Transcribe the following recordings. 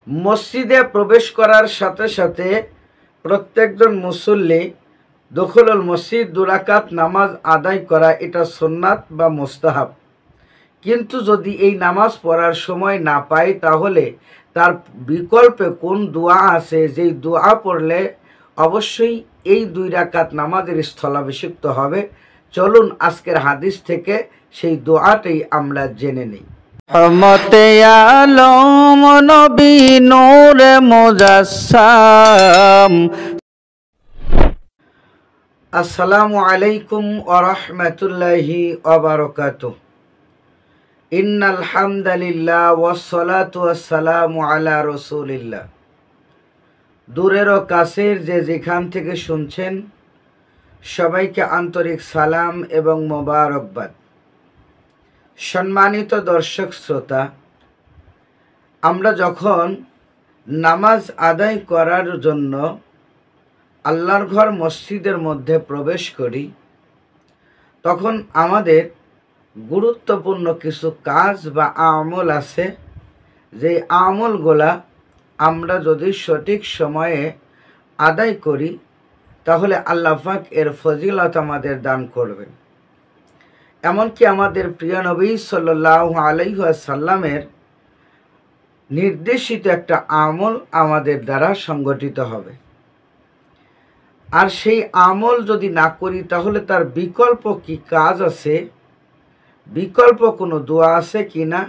মসজিদে প্রবেশ করার সাথে সাথে প্রত্যেকজন মুসল্লি দখলুল মসজিদ 2 রাকাত নামাজ আদায় করা এটা সুন্নাত বা মুস্তাহাব। কিন্তু যদি এই নামাজ পড়ার সময় না পায় তাহলে তার বিকল্পে কোন দোয়া আছে, যেই দোয়া পড়লে অবশ্যই এই 2 রাকাত নামাজের স্থলাভিষিক্ত হবে। চলুন আজকের হাদিস থেকে সেই দোয়াটাই আমরা জেনে নিই। রহমতে আলম নবী নূরে মুজাসসাম। আসসালামু আলাইকুম ওয়া রাহমাতুল্লাহি ওয়া বারাকাতুহু। ইন্নাল হামদালিল্লাহ ওয়াস সালাতু ওয়াস সালামু আলা রাসূলিল্লাহ। দূরের ও কাছের যে যেখান থেকে শুনছেন সবাইকে আন্তরিক সালাম এবং মোবারকবাদ। সম্মানিত দর্শক শ্রোতা, আমরা যখন নামাজ আদায় করার জন্য আল্লাহর ঘর মসজিদের মধ্যে প্রবেশ করি তখন আমাদের গুরুত্বপূর্ণ কিছু কাজ বা আমল আছে, যে আমলগুলা আমরা যদি সঠিক সময়ে আদায় করি তাহলে আল্লাহ পাক এর ফজিলত আমাদের দান করবেন। এমনকি আমাদের প্রিয় নবী সাল্লাল্লাহু আলাইহি ওয়াসাল্লামের নির্দেশিত একটা আমল আমাদের দ্বারা সংগঠিত হবে। আর সেই আমল যদি না করি তাহলে তার বিকল্প কি কাজ আছে, বিকল্প কোনো দোয়া আছে কি না,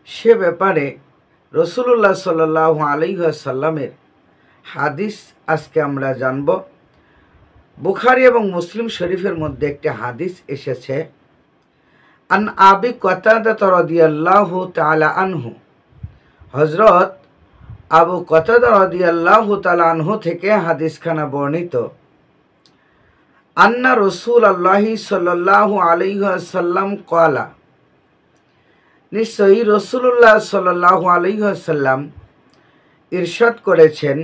সে ব্যাপারে রাসূলুল্লাহ সাল্লাল্লাহু আলাইহি ওয়াসাল্লামের হাদিস আজকে আমরা জানব। বুখারী এবং মুসলিম শরীফের মধ্যে একটি হাদিস এসেছে, আন আবি কাতাদা রাদিয়াল্লাহু তাআলা আনহু, হযরত আবু কাতাদা রাদিয়াল্লাহু তাআলা আনহু থেকে হাদিসখানা বর্ণিত, আন্না রাসূলুল্লাহি সাল্লাল্লাহু আলাইহি ওয়াসাল্লাম ক্বালা, নিশ্চয়ই রাসূলুল্লাহ সাল্লাল্লাহু আলাইহি ওয়াসাল্লাম ইরশাদ করেছেন,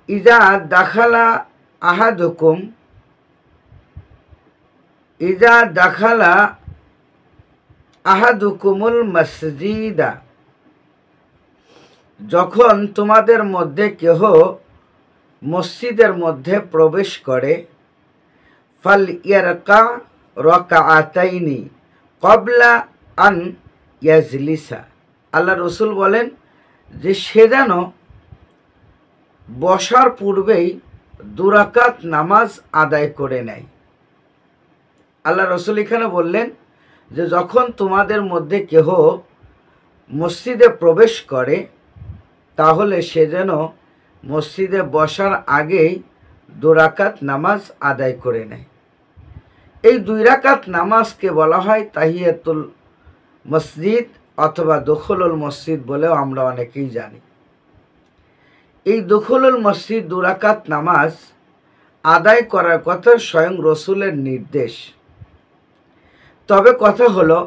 ইযা দাখালা আহাদুকুম, ইযা দাখালা আহাদুকুমুল মসজিদা, যখন তোমাদের মধ্যে কেহ মসজিদের মধ্যে প্রবেশ করে, ফাল ইয়ারকা রাকাআতাইনি ক্বাবলা আন ইয়াজলিসা, আল্লাহ রসুল বলেন যে সে যেন বসার পূর্বেই 2 রাকাত নামাজ আদায় করে নেয়। আল্লাহ রসুল এখানে বললেন যে যখন তোমাদের মধ্যে কেহ মসজিদে প্রবেশ করে তাহলে সে যেন মসজিদে বসার আগেই 2 রাকাত নামাজ আদায় করে নেয়। এই 2 রাকাত নামাজকে বলা হয় তাহিয়াতুল মসজিদ অথবা দখলুল মসজিদ বলেও আমরা অনেকেই জানি। এই দখলুল মসজিদ 2 রাকাত নামাজ আদায় করার কথা স্বয়ং রসুলের নির্দেশ। তবে কথা হলো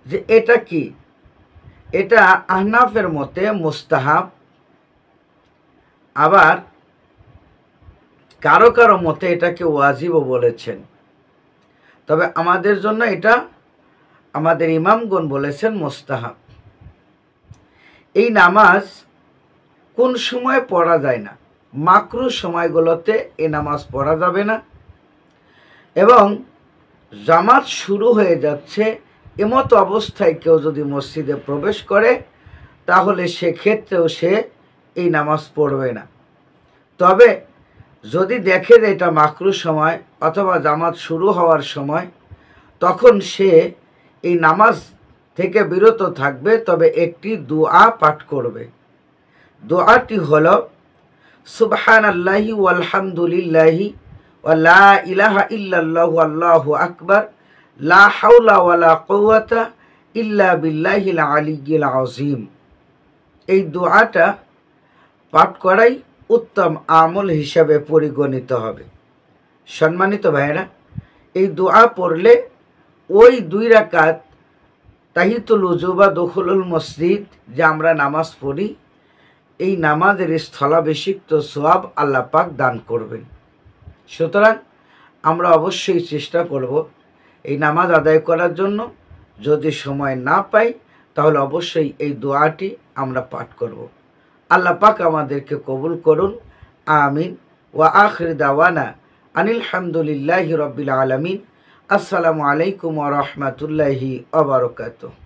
যে এটা কি, এটা আহনাফের মতে মুস্তাহাব, আবার কারো কারো মতে এটাকে ওয়াজিবও বলেছেন। তবে আমাদের জন্য এটা আমাদের ইমামগণ বলেছেন মুস্তাহাব। এই নামাজ কোন সময় পড়া যায় না, মাকরু সময়গুলোতে এই নামাজ পড়া যাবে না, এবং জামাত শুরু হয়ে যাচ্ছে এমতো অবস্থায় কেউ যদি মসজিদে প্রবেশ করে তাহলে সেক্ষেত্রেও সে এই নামাজ পড়বে না। তবে যদি দেখে যে এটা মাকরু সময় অথবা জামাত শুরু হওয়ার সময়, তখন সে এই নামাজ থেকে বিরত থাকবে, তবে একটি দোয়া পাঠ করবে। দোয়াটি হলো সুবহানাল্লাহি ওয়ালহামদুলিল্লাহি ওয়া লা ইলাহা ইল্লাল্লাহু আল্লাহু আকবার লা হাওলা ওয়ালা কুওয়াতা ইল্লা বিল্লাহিল আলিয়্যিল আযীম। এই দোয়াটা পাঠ করাই উত্তম আমল হিসাবে পরিগণিত হবে। সম্মানিত ভাইয়েরা, এই দোয়া পড়লে ওই 2 রাকাত তাহিয়াতুল ওযু বা দখলুল মসজিদ যে আমরা নামাজ পড়ি, এই নামাজের স্থলাভিষিক্ত সওয়াব আল্লাহ পাক দান করবেন। সুতরাং আমরা অবশ্যই চেষ্টা করব এই নামাজ আদায় করার জন্য। যদি সময় না পাই তাহলে অবশ্যই এই দোয়াটি আমরা পাঠ করব। আল্লাহ পাক আমাদেরকে কবুল করুন, আমিন। ওয়া আখির দাওয়ানা আনিল হামদুলিল্লাহি রাব্বিল আলামিন। আসসালামু আলাইকুম ওয়া রাহমাতুল্লাহি ওয়া বারাকাতুহু।